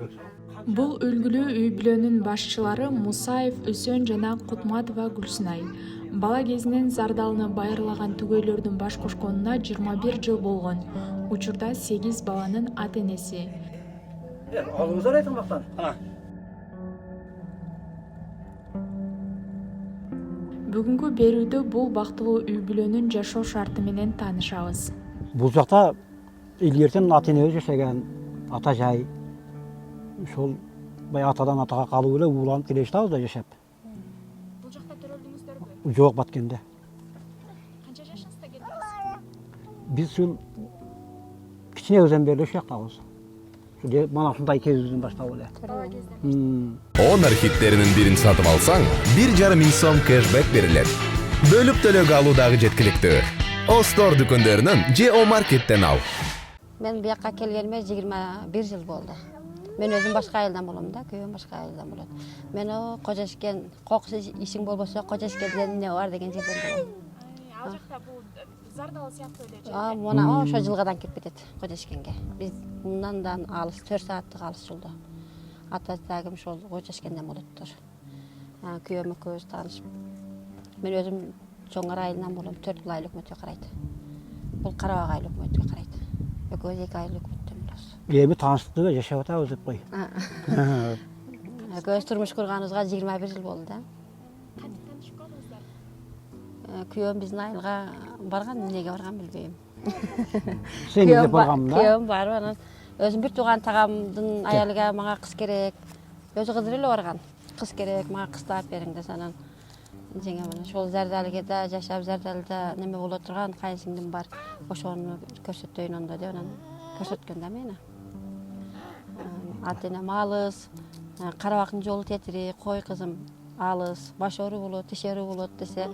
Бул үлгүлүү үй-бүлөнүн башчылары Мусаев Үсөн жана Кутматова Гүлсүнай. Бала кезинен зардалыны байырлаган түгөйлөрдүн баш кошконуна 21 жыл болгон. Учурда 8 баланын ата-энеси. Алыңыздар айтылмактан. Бүгүнкү берүүдө бул бактылуу үй-бүлөнүн жашоо шарты менен таанышабыз. Бул жакта илгертен ата-эне жашаган, ата жай. Ошол бай атадан атага калуу эле уланып келе жатабыз да жашап. Бул жакта төрөлдүңүздөрбү? Жок, Баткенде. Канча жашыңызда келдиңиз? Биз ушул кичине өзен бери ушул жактабыз. Mana ушундай кезибизден баштап эле. Бала кезден. Honor хиттеринин бирин сатып алсаң, 1,5 миң сом кэшбэк берилет. Бөлүп төлөөгө алуу дагы жеткиликтүү. Остор дүкөндөрүнөн же О-маркеттен ал. Мен бияққа келгеніме 21 жыл болды. Мен өзім башқа айылдан болом да, күйеуім башқа айылдан болады. Мен о Кожашкен, қоқсы ишің болбосо Кожашкенден не бар деген жерден болом. Ал жакта бул зардалы сыяктуу эле жер. Мына ошо жылгадан келип кетет Кожашкенге. Биз мындан алыс 4 сааттык алыс жолдо. Ата-тагым ошол Кожашкенден болоттур. Күйөөм экөөбүз таанышып. Мен өзүм Жоңгар айылынан болом, 4 айыл өкмөткө карайт. Бул Карабак айыл өкмөткө карайт. Экөөбүз 2 айыл өкмөттөн болобуз. Эми тааныштыкта жашап атабыз деп кой. Экөөбүз турмуш курганыбызга 21 жыл болду да. Кантип таанышкансыздар? Күйөөм биздин айылга барган, эмнеге барган билбейм. Сен де баргам да? Күйөөм барып, анан өзүм бир тууган тагамдын аялыга мага кыз керек. Өзү кызыр эле барган. Кыз керек, мага кыз таап бериң десе, анан жеңе мына ошол Зардалыда жашап, Зардалыда неме боло турган кайынсиңдим бар. Ошону көрсөтөйүн ондо деп анан көрсөткөн да мени. Ата-энем алыс, Карабактын жолу тетири, кой кызым алыс, баш оору болот, тиш оору болот десе,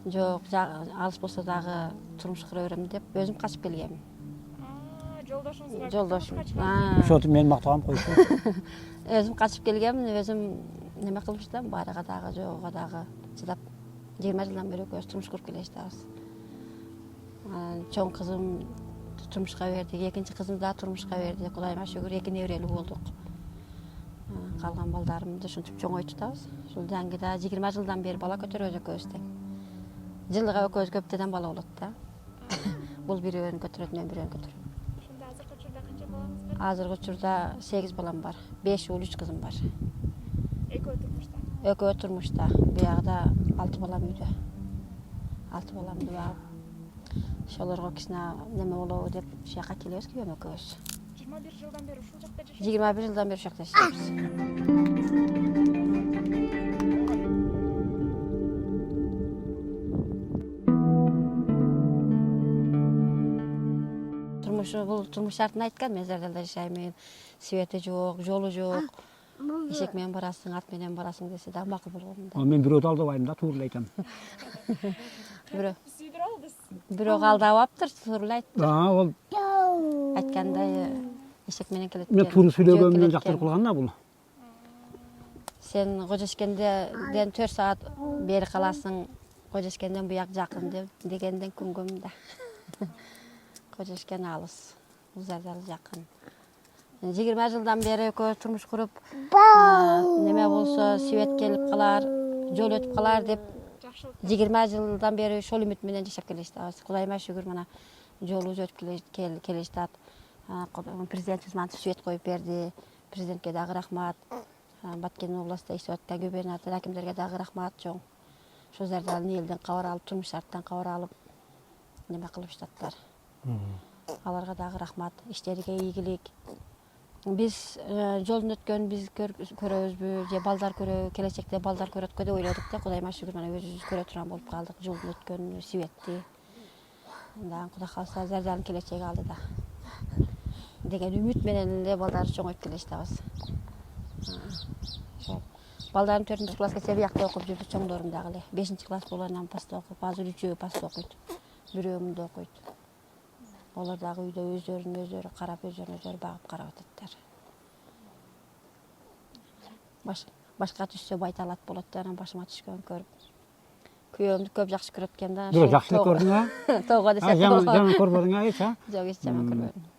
жок, алыс болсо дагы турмуш кура берем деп өзүм качып келгем. Жолдошуңузга? Жолдошум. Ошентип мен мактагам койчу. Өзүм качып келгем, өзүм неме кылып жатам, барыга дагы, жогуга дагы чыдап 20 жылдан бери экөөбүз турмуш куруп келе жатабыз. Чоң кызым турмушка бердик, экинчи кызым да турмушка берди. Кудайыма шүгүр, 2 неберелүү болдук. Калган балдарымды ушинтип чоңойтуп атабыз. Ушул Жангида 20 жылдан бери бала көтөрөбүз экөөбүз тең. Жылга экөөбүз көптөдөн бала болот да. Бул бирөөнү көтөрөт, мен бирөөнү көтөрөм. Ошондо азыркы учурда канча балаңыз бар? Азыркы учурда 8 балам бар. 5 уул, 3 кызым бар. Экөө турмушта. Экөө турмушта, биягда 6 балам үйдө. 6 баламды багып, ошолорго кичине неме болобу деп ушул жака келебиз күйөөм экөөбүз. 21 жылдан бери ушул жакта жашайсыз? 21 жылдан бери ушул жакта жашайбыз. Бул турмуш шартын айткан, мен Зардалда жашайм, свети жок, жолу жок. Ишек менен барасың, ат менен барасың десе дагы макул болгон да. Мен бирөөдү алдабайм да, туура эле айтам. Сүйдүрүп алдыңыз. Бирөө алдабаптыр, туура эле айтты. Ол Айткандай ишек менен келет. мен туура сүйлөгөнүмдөн жактырып калган да бул. Сен Кожашкенден 4 саат бери каласың, Кожашкенден буяк жакын дегенден күнгөм да. Кожашкен алыс, Зардалы жакын. 20 жылдан бери экөө турмуш куруп, неме болсо свет келип калар, жол өтүп калар деп 20 жылдан бери ошол үмүт менен жашап келе жатабыз. Кудайыма шүгүр, мына жолубуз өтүп келе жатат. Президентибиз мантип свет коюп берди. Президентке дагы рахмат. Баткен областында иштеп аткан губернатор, акимдерге дагы рахмат чоң. Ошо Зардалынын элден кабар алып, турмуш шарттан кабар алып, неме кылып жататтар. Аларга дагы рахмат, иштериге ийгилик. Биз жолдон өткөн биз көрөбүзбү, же балдар көрөбү, келечекте балдар көрөткө деп ойлодук да, Кудайыма шүгүр, мына өзүбүз көрө турган болуп калдык. Жолдон өткөн светти. Дагы Кудай кааласа Зардалынын келечеги алдыда деген үмүт менен эле балдарды чоңойтуп келе жатабыз. Балдарым 4 класска чейин биякта окуп жүрдү, чоңдорум дагы эле. 5 класс болгандан паста окуп, азыр 3-өө паста окуйт. Бирөөмүндө окуйт. Олар дагы үйдө өздөрүн карап, өздөрүн багып карап ататтар. Башка түшсө байталат болот да, анан башыма түшкөн көрүп. Күйөөмдү көп жакшы көрөт экен да. Бирөө жакшы көрдүң а? Тоого десе. Жаман көрбөдүң а, эч а? Жок, эч жаман көрбөдүм.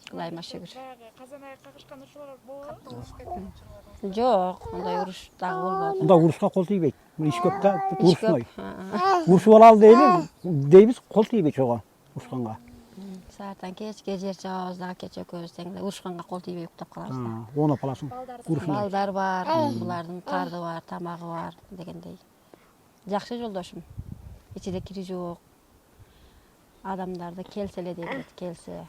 Кудайыма шүгүр. Баягы казан аяк кагышкан ошолор болбу? Жок, андай уруш дагы болбоду. Мында урушка кол тийбейт. Иш көп да, урушмай. Урушуп алалы дейбиз, кол тийбейт чого урушканга. Сааттан кечке жер чабабыз дагы кече экөөбүз тең эле урушканга кол тийбей уктап калабыз да. Оонап аласың. Урушмай. Балдар бар, булардын карды бар, тамагы бар дегендей. Жакшы жолдошум. Ичиде кири жок. Адамдарды келсе эле дейт, келсе.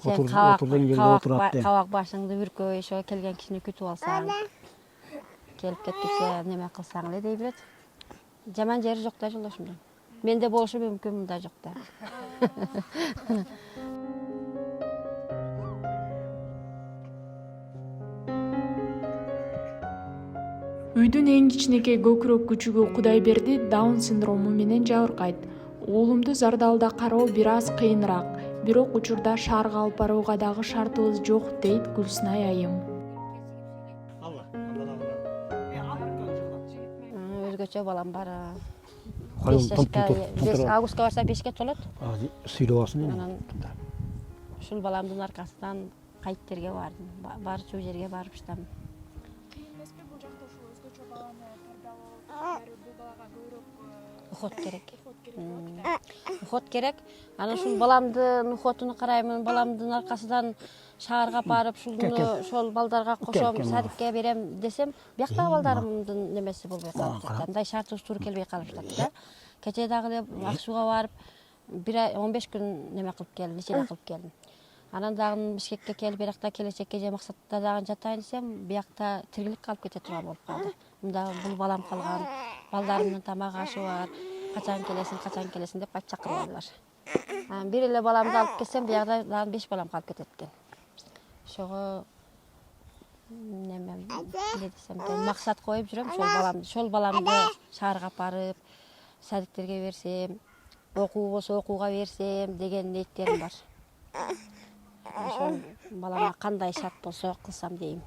Сен кабак башыңды бүркөй, ошо келген кишини күтүп алсаң, келип кеткиче неме кылсаң эле дей берет. Жаман жери жок да жолдошумдун. Менде болушу мүмкүн, мында жок да. Үйдүн эң кичинекей көкүрөк күчүгү Кудайберди Даун синдрому менен жабыркайт. Уулумду Зардалда кароо бир аз кыйыныраак, бирок учурда шаарга алып барууга дагы шартыбыз жок, дейт Гүлсүнай айым. Өзгөчө балам бар. Koyun Августка барса 5ке толот. Сүйлөп алсын эми. Анан ушул баламдын аркасынан кайттерге бардым. Барчу жерге барып иштедим. Эмеспи бул жакта ушул өзгөчө баланы тарталоо, бул балага көбүрөөк Уход керек. керек. Уход керек. Анан ушул баламдын ухотуну караймын, баламдын аркасынан шаарга барып, ошол балдарга кошом, садикке берем десем, биякта балдарымдын немеси болбой калып, мындай шартыбыз туура келбей калыптыр да. Кечээ дагы эле Аксууга барып, 15 күн неме кылып келдим, ичеле кылып келдим. Анан дагы Бишкекке келип, биякта келечекке же максатта дагы жатайын десем, биякта тиргилик калып кете турган болуп калды. Мында бул балам калган, балдарымдын тамак ашы бар, качан келесиң деп кайт чакырып алдылар. Бир эле баламды алып келсем, биякта дагы 5 балам калып кетет экен. Ошого неме десем, максат коюп жүрөм, ошол баламды шаарга барып, садиктерге берсем, окуу болсо окууга берсем деген ниеттерим бар. Ошол балама кандай шарт болсо кылсам дейм.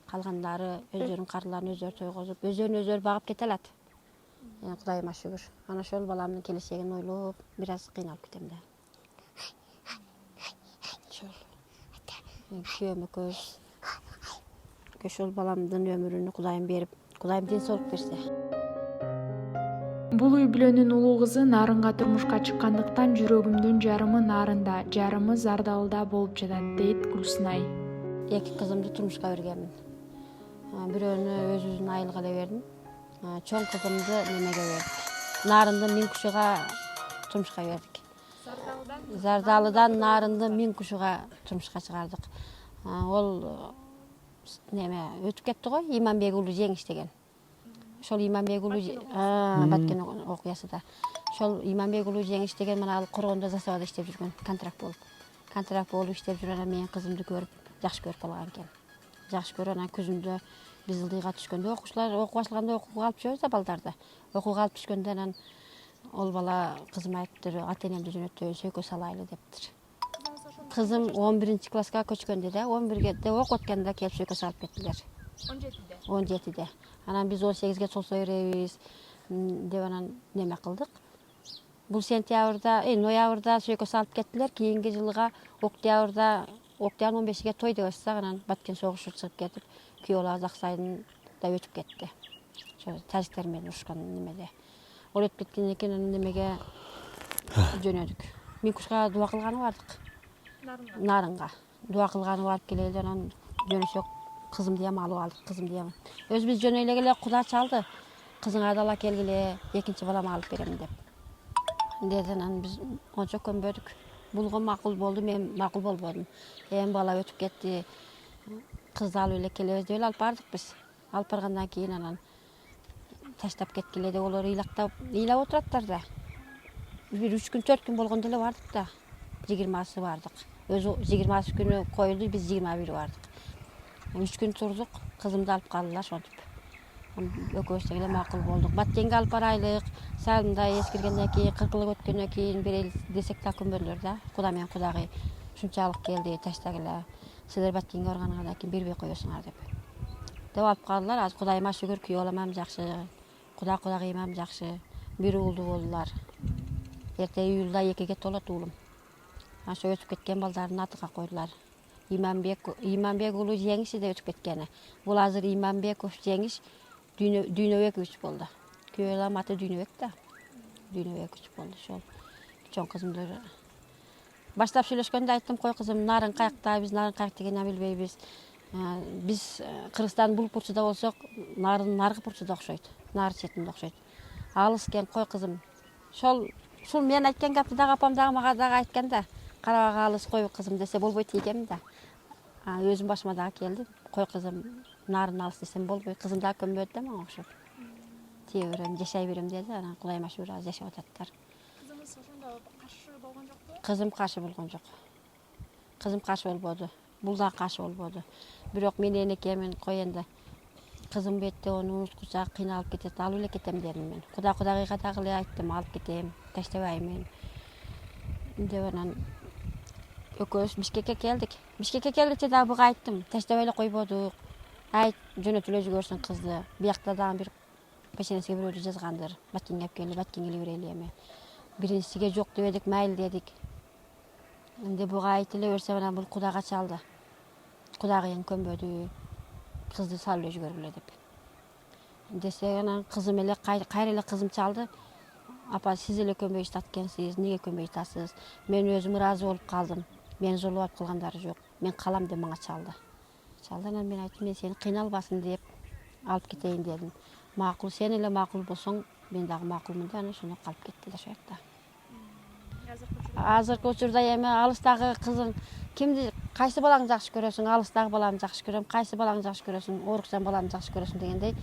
Калгандары өздөрүнүн карларын өздөрү тойгозуп, өздөрүн багып кете алат. Кудайыма шүгүр. Анан ошол баламдын келечегин ойлоп, бир аз кыйналып кетем да. Күйөөм экөөбүз ошол баламдын өмүрүнү Кудайым берип, Кудайым ден соолук берсе. Бул үй бүлөнүн улуу кызы Нарынга турмушка чыккандыктан жүрөгүмдүн жарымы Нарында, жарымы Зардалда болуп жатат, дейт Гүлсүнай. 2 кызымды турмушка бергенмин. Бирөөнү өзүбүздүн айылга эле бердим. Чоң кызымды немеге бердик. Нарындын Минкушуга турмушка бердик. Зардалыдан Нарынды Минкушуга турмушка чыгардык. Ол неме өтүп кетти го, Иманбек уулу Жеңиш деген. Ошол Иманбек уулу Баткен окуясында. Ошол Иманбек уулу Жеңиш деген мына ал Коргондо заставада иштеп жүргөн, контракт болуп иштеп жүргөн, менин кызымды көрүп, жакшы көрүп калган экен. Жакшы көрүп, анан күзүндө биз ылдыйга түшкөндө окуучулар окуп баштаганда окууга алып жүрөбүз да балдарды. Окууга алып түшкөндө анан ол бала кызым айтыптыр, ата-энемди жөнөтөйүн, сөйкө салайлы дептир. Кызым 11 класска көчкөндө да, 11-де окуп атканда келип сөйкө салып кеттилер. 17-де. Анан биз 18-ге толсо беребиз деп анан неме кылдык. Бул сентябрда, ноябрда сөйкө салып кеттилер. Кийинки жылга октябрда, октябрдын 15-ге той деп айтсак, анан Баткен согушу чыгып кетип, күйөө бала Аксайдын да өтүп кетти. Ошо тажиктер менен урушкан немеде. Ол өтүп кеткенден кийин немеге жөнөдүк. Минкушка дуа кылганы бардык. Нарынга. Дуа кылганы барып келели, анан жөнөсөк кызымды ham алып алдык, кызымды ham. Өзүбүз жөнөйлө эле Кудай чалды. Кызыңа дала келгиле, экинчи балам алып берем деп. Деди, анан биз ончо көнбөдүк. Булго макул болду, мен макул болбодум. Бала өтүп кетти. Кызды алып эле келебиз деп алып бардык биз. Алып баргандан кийин анан таштап кеткиле деп олар ыйлап отураттар да. Бир 3 күн 4 күн болгондо эле бардык да. 20-сы бардык. Өзү 20 күнү коюлду, биз 21 бардык. 3 күн турдук, кызымды алып калдылар ошентип. Экөөбүз эле макул болдук. Баткенге алып барайлык, сал мындай эскиргенден кийин, 40 жыл өткөндөн кийин берели десек да көнбөдүлөр да. Кудай менен Кудагый ушунчалык келди, таштагыла. Силер Баткенге баргандан кийин бербей коесуңар деп. Деп алып калдылар. Азыр Кудайыма шүгүр, күйөө балам жакшы. Кудагыйым жакшы. Бир уулду болдулар. Эрте июлда 2-ге толот уулум. Ошо өтүп кеткен балдардын атыга койдулар. Иманбек уулу Жеңиш деп өтүп кеткени. Бул азыр Иманбеков Жеңиш Дүйнөбекович болду. Күйөөм аты Дүйнөбек да. Дүйнөбекович болду. Ошол чоң кызымды баштап сүйлөшкөндө айттым, кой кызым, нарын каякта, биз нарын каяк дегенди билбейбиз. Биз Кыргызстан бул бурчуда болсок, нарын наркы бурчуда окшойт. Нар четинде окшойт. Алыс экен, кой кызым. Ушул мен айткан гапты дагы апам дагы мага дагы айткан да. Карабага алыс кой кызым десе болбойт экенмин да. Өзүм башыма дагы келди. Кой кызым, нарын алыс десем болбойт. Кызым дагы көнбөдү да мага окшоп. Тие берем, жашай берем деди. Анан Кудайым ашы бир аз жашап ататтар. Кызыңыз ошондо каршы болгон жокпу? Кызым каршы болгон жок. Кызым каршы болбоду. Бул да каршы болбоду. Бирок мен энекемин, кой энди. Кызым бетте onu уnuткуча кыйналып кетет, алып эле кетем дедим мен. Кудайга дагы эле айттым, алып кетем, таштабаймын деп. Анан экөөбүз Бишкекке келдик. Бишкекке келгенче дагы буга айттым, таштабай эле койбодук. Айт, жөнөтүлө жүгөрсүн кызды. Биякта дагы бир пешенесиге бирөөдү жазгандыр. Баткенге алып келип, баткенге берели эми. Биринчисиге жок дебедик, майыл дедик. Энди буга айтылы берсе, анан бул Кудайга чалды. Кудайга эң көнбөдү. Кызды салып эле жүгөргүлө деп. Десе анан кызым эле кайра эле кызым чалды. Апа, сиз эле көнбөй жатат экенсиз, эмнеге көнбөй жатасыз? Мен өзүм ыраазы болуп калдым. Мени зорлоп калгандары жок. Мен калам деп мага чалды. Анан мен айттым, мен сени кыйналбасын деп алып кетейин дедим. Макул, сен эле макул болсоң, мен дагы макулмун да, анан ошондо калып кетти да шоякта. Азыркы учурда эми алыстагы кызың кимди, кайсы балаңды жакшы көрөсүң? Алыстагы баламды жакшы көрөм, кайсы балаңды жакшы көрөсүң? Оорукчан баламды жакшы көрөсүң дегендей,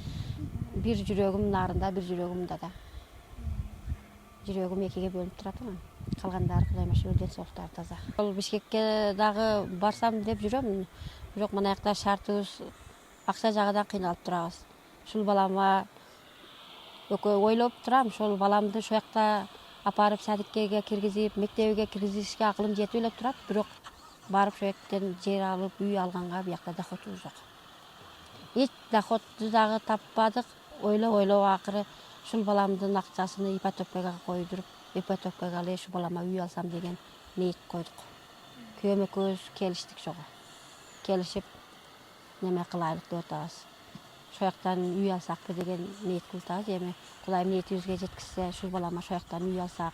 бир жүрөгүм нарында, бир жүрөгүм мында да. Жүрөгүм экиге бөлүнүп турат анан. Калгандары Кудайым ашы ден соолуктары таза. Ал Бишкекке дагы барсам деп жүрөм, бирок мына жакта шартыбыз акча жагынан кыйналып турабыз. Ушул балама экөө ойлоп турам, ошол баламды ошол жакта апарып садикке киргизип, мектебиге киргизишке акылым жетип эле турат, бирок барып ошол жактан жер алып, үй алганга биякта доходубуз жок. Эч доходду дагы таппадык. Ойлоп акыры ушул баламдын акчасын ипотекага койдуруп, ипотекага эле ушул балама үй алсам деген ниет койдук. Күйөөм экөөбүз келиштик ошого. Келишип неме кылайлык деп атабыз. Ошол жактан үй алсакпы деген ниет кылып атабыз. Эми Кудайым ниетибизге жеткизсе, ушул балама ошол жактан үй алсак,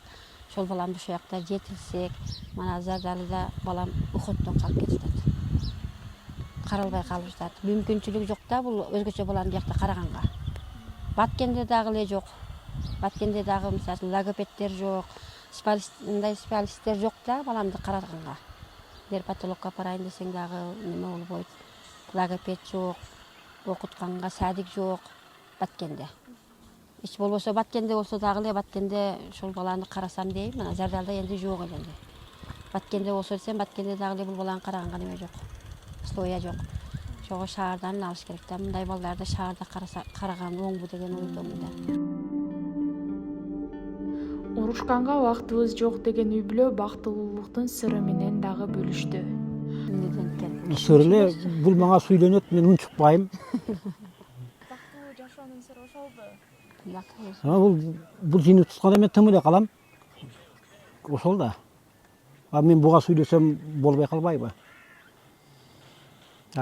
ошол баламды ошол жакта жетилсек, мана Зардалыда балам уходдон калып кетип атат. Каралбай калып жатат. Мүмкүнчүлүгү жок да бул өзгөчө баланы биякта караганга. Баткенде дагы эле жок. Баткенде дагы мисалы логопедтер жок, специалисттер жок да баламды караганга. Дерматологко апарайын десең дагы неме болбойт. Логопед жок, окутканга садик жок Баткенде. Эч болбосо Баткенде болсо дагы эле Баткенде ушул баланы карасам дейм, мына Зардалда энди жок эле. Баткенде болсо десем, Баткенде дагы эле бул баланы караганга неме жок. Стоя жок. Ошого шаардан алыш керек да. Мындай балдарды шаарда караган оңбу деген ойдомун да. Урушканга убактыбыз жок деген үй бүлө бактылуулуктун сыры менен дагы бөлүштү. Сыр эле бул мага сүйлөнөт, мен унчукпайм. Бактылуу жашоонун сыры ошолбу? Бул жыйынып тутканда мен тым эле калам. Ошол да. Мен буга сүйлөсөм болбой калбайбы?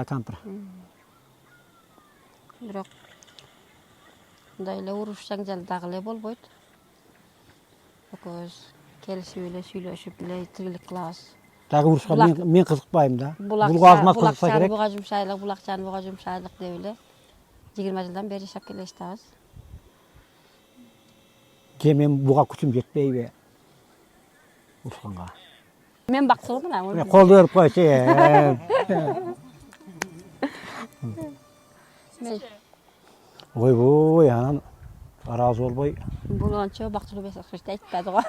Кампыр. Бирок мындай эле уруш жаңжал дагы эле болбойт. Экөөбүз келишип эле сүйлөшүп эле тирилик кылабыз. Дагы урушка мен кызыкпайм да. Бул акчаны буга жумшайлык, бул акчаны буга жумшайлык деп эле 20 жылдан бери жашап келе жатабыз. Мен буга күчүм жетпейби? Урушканга. Мен бактылуумун. Мен кол берип койчу. Ойбой, анан ыраазы болбой. Бул анча бактылуу эмес окшойт айтпады го.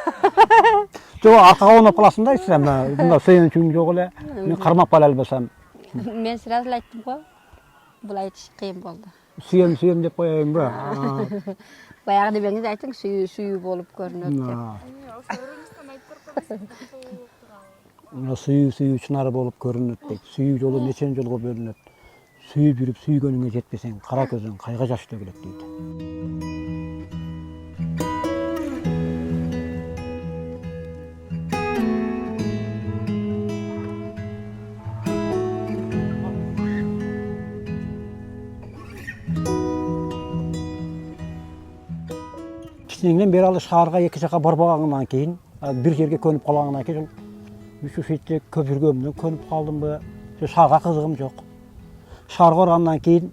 Жок, аркага оноп каласың да, сен мында сыйынычың жок эле. Мен кармап кала албасам. Мен сразу эле айттым го. Бул айтыш кыйын болду. Сүйем деп коеюнбу? Баягы дебеңиз айтың, сүйүү болуп көрүнөт деп. Сүйүү чынары болуп көрүнөт дейт. Сүйүү жолу нечен жолго бөлүнөт. Сүйүп жүрүп сүйгөнүңө жетпесең, кара көзүң кайга жаш төгүлөт дейт. кичинеңден бери ал шаарга эки жака барбагандан кийин, бир жерге көнүп калгандан кийин үчү шетте көп жүргөндөн көнүп калдымбы? Шаарга кызыгым жок. Шаарга баргандан кийин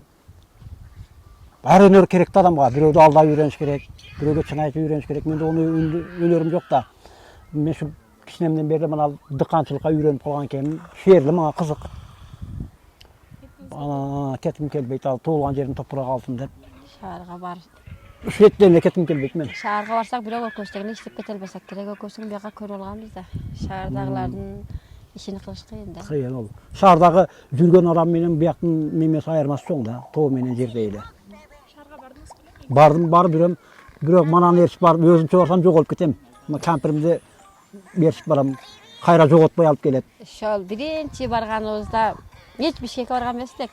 бар өнөр керек да адамга. Бирөөдү алдай үйрөнүш керек, бирөөгө чын айтып үйрөнүш керек. Менде оны өнөрүм жок да. Мен şu кичинемден бери мына дыканчылыкка үйрөнүп калган экенмин. Шеерле мага кызык. Кетким келбейт, ал туулган жерим топурак алтын деп. Шаарга бар. Шеттен эле кетким келбейт мен. Шаарга барсак бирок өкөстөгүн иштеп кете албасак керек. Өкөстүн бияка көрүп алганбыз да. Шаардагылардын ишини кылыш кыйын да. Кыйын ол. Шаардагы жүргөн адам менен бияктын мемesi айырмасы чоң да. Тоо менен жерде эле. Шаарга бардыңыз беле? Бардым, барып жүрөм. Бирок манан ээрчип барып өзүмчө барсам жоголуп кетем. Мына кампиримди ээрчип барам. Кайра жоготпой алып келет. Ошол биринчи барганыбызда эч Бишкекке барган эместик.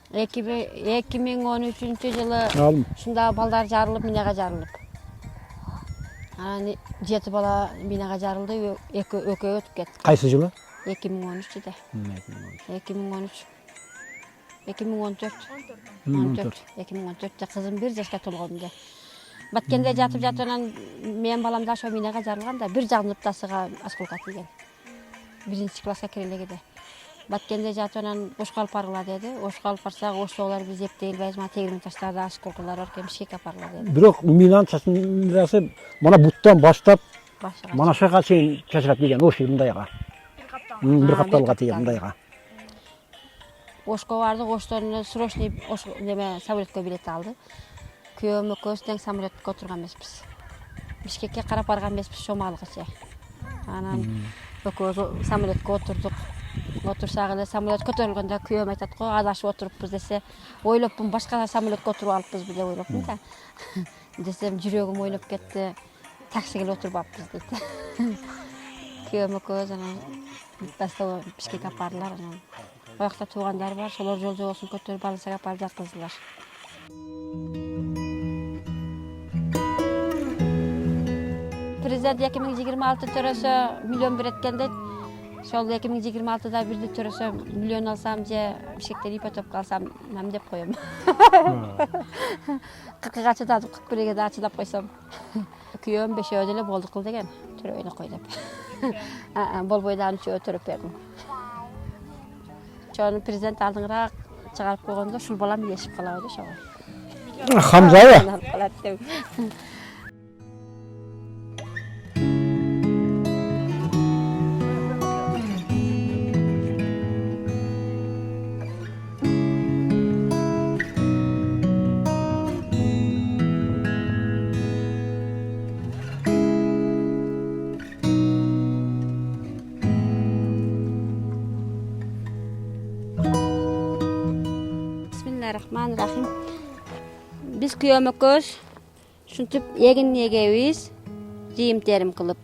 2013-жылы Алым. ушунда балдар жарылып, минага жарылып. Анан 7 бала минага жарылды, экөө өтүп кетти. Кайсы жылы? 2013-жылы. 2014. 2014. Кызым 1 жашка толгонда. Баткенде жатып анан менин балам да ошо минага жарылган да, бир жагын ыптасыга осколка тийген. 1 класска кире элегиде. Баткенде жатып анан ошко алып баргыла деди. Ошко алып барсак, ошолор биз эптей элбейбиз, мына тегирмин таштарда осколкалар бар, Бишкекке алып баргыла деди. Бирок минанын чачындырасы мына буттан баштап Башыга. мана шага чейин чачырап тийген, ошо мындайга. Бир капталга тийген мындайга. Ошко бардык, оштон срочный неме самолетке билет алды. Күйөөм экөөбүз тең самолетке отурган эмеспиз. Бишкекке карап барган эмеспиз Шомалгыча. Анан экөөбүз самолетке отурдук. Отурсак эле самолет көтөрүлгөндө күйөөм айтат го, адашып отуруппуз десе, ойлоппун башка самолетке отуруп алыппызбы деп ойлоппун да. Десем жүрөгүм ойноп кетти. Таксиге эле отуруп алыппыз дейт. Күйөөм экөөбүз анан Баштап Бишкекке алып бардылар. Анан оякта туугандар бар, шолор жол жобосун көтөрүп больницага алып барып жаткыздылар. Президент 2026 төрөсө миллион береткенде, ошол 2026да бирди төрөсө миллион алсам же Бишкектен ипотека алсам мам деп коем. 40га чыдадым, 41ге да чыдап койсом. Күйөөм 5 деле болду кыл деген, төрөйнө кой деп. Болбой да үчөө төрөп бердим. Чону президент алдыңыраак чыгарып койгондо ушул балам илешип калабы ошого. Хамзабы. Bismillahirrahmanirrahim. Biz kүйөөм экөөбүз ушинтип эгин эгебиз, жыйым терим кылып.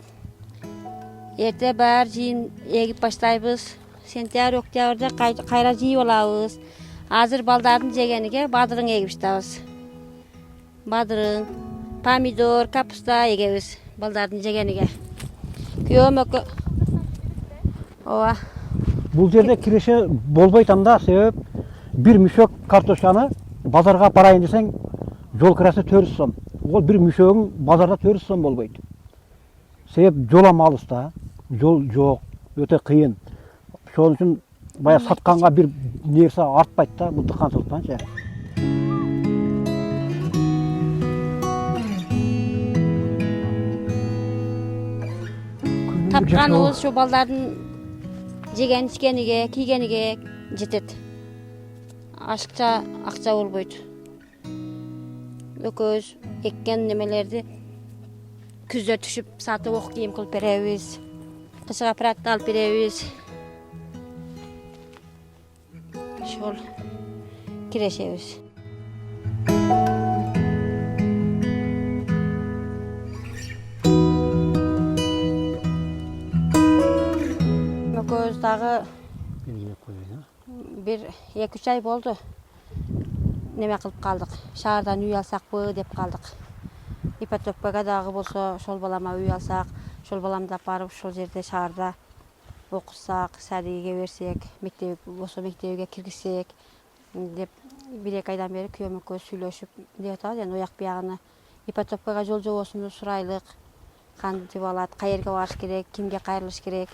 Эрте бар жыйын эгип баштайбыз. Сентябрь, октябрда кайра жыйып алабыз. Азыр балдардын жегениге бадырың эгип жатабыз. Бадырың, помидор, капуста эгебиз балдардын жегениге. Күйөөм экөө. Ооба. Бул жерде киреше болбойт анда, себеп бир мүшөк картошканы базарга барайын десең, жол кирасы 400 сом. Ол бир мүшөгүң базарда 400 сом болбойт. Себеп жол алыс да, жол жок, өтө кыйын. Ошол үчүн бая сатканга бир нерсе артпайт да, бул дыканчылыктанчы. Тапканыбыз şu балдардын жеген ичкениге, кийгениге жетет. Ашыкча акча болбойт. Экөөбүз эккен немелерди күздө түшүп сатып ок кийим кылып беребиз. Кышыга проект алып беребиз. Ошол кирешебиз. Экөөбүз дагы bir 2-3 ay болду. Неме кылып калдык. Шаардан үй алсакпы деп калдык. Ипотекага дагы болсо, ошол балама үй алсак, ошол баламды алып барып ошол жерде шаарда окусак, садигиге берсек, мектеп болсо мектебиге киргизсек деп 1-2 айдан бери күйөөм экөөбүз сүйлөшүп деп атабыз. Эми ояк биягына ипотекага жол жобосун сурайлык, кантип алат, каерге барыш керек, кимге кайрылыш керек,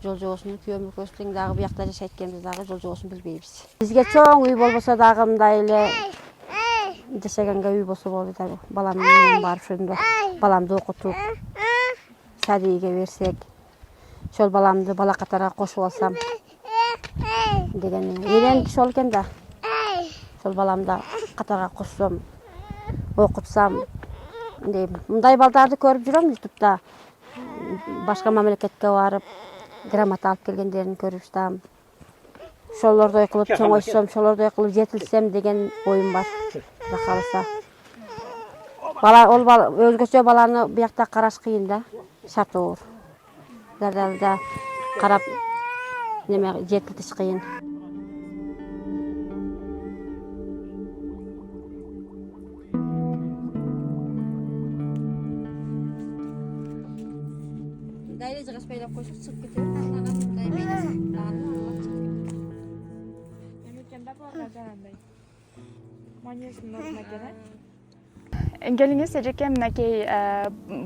жол жобосун күйөөм экөөбүз дагы буякта жашайт экенбиз, дагы жол жобосун билбейбиз. Бизге чоң үй болбосо дагы мындай эле жашаганга үй болсо болду да, балам менен барып ошондо баламды окутуп, садийге берсек, ошол баламды бала катарга кошуп алсам деген элен ошол экен да. Ошол баламды катарга кошсом, окутсам, мындай балдарды көрүп жүрөм ютубта. Башка мамлекетке барып, грамота алып келгендерин көрүп жатам. Ошолордой кылып чоңойсом, ошолордой кылып жетилсем деген оюм бар. Кудай кааласа. Өзгөчө баланы буякта караш кыйын да, шарты оор. Да карап неме жетилтиш кыйын. Дайре жыгаспайлап койсок чыгып кетер. Эмекенде буларга жарандай. Манесин ордуна экен. Келиңиз эжеке, мынакей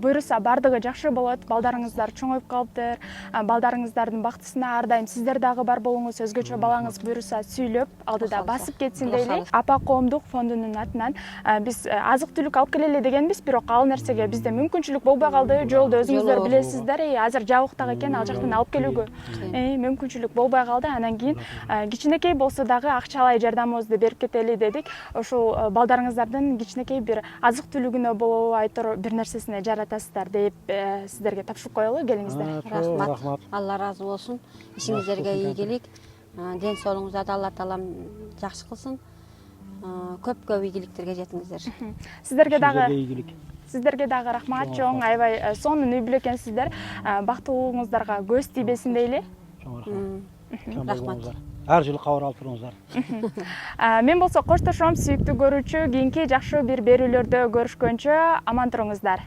буйруса бардыгы жакшы болот, балдарыңыздар чоңоюп калыптыр, балдарыңыздардын бактысына ар дайым сиздер дагы бар болуңуз, өзгөчө балаңыз буйруса сүйлөп, алдыда басып кетсин дейли. Апа коомдук фондунун атынан биз азык түлүк алып келели дегенбиз, бирок ал нерсеге бизде мүмкүнчүлүк болбой калды. Жолду өзүңүздөр билесиздер, азыр жабык дагы экен, ал жактан алып келүүгө мүмкүнчүлүк болбой калды. Анан кийин кичинекей болсо дагы акчалай жардамыбызды берип кетели дедик. Ошол балдарыңыздардын кичинекей бир азык түлүгүнө болобу айтор бир нерсесине жаратасыздар деп сиздерге тапшырып коелу, келиңиздер. Рахмат. Алла ыраазы болсун. Ишиңиздерге ийгилик. Ден соолугуңузду Алла таалам жакшы кылсын. Көп ийгиликтерге жетиңиздер. Сиздерге дагы рахмат чоң, аябай сонун үй бүлө экенсиздер. Бактылууңуздарга көз тийбесин дейли. Рахмат. Ар жылы кабар алып туруңуздар. Мен болсо коштошом, сүйүктүү көрүүчү. Кийинки жакшы бир берүүлөрдө көрүшкөнчө аман туруңуздар.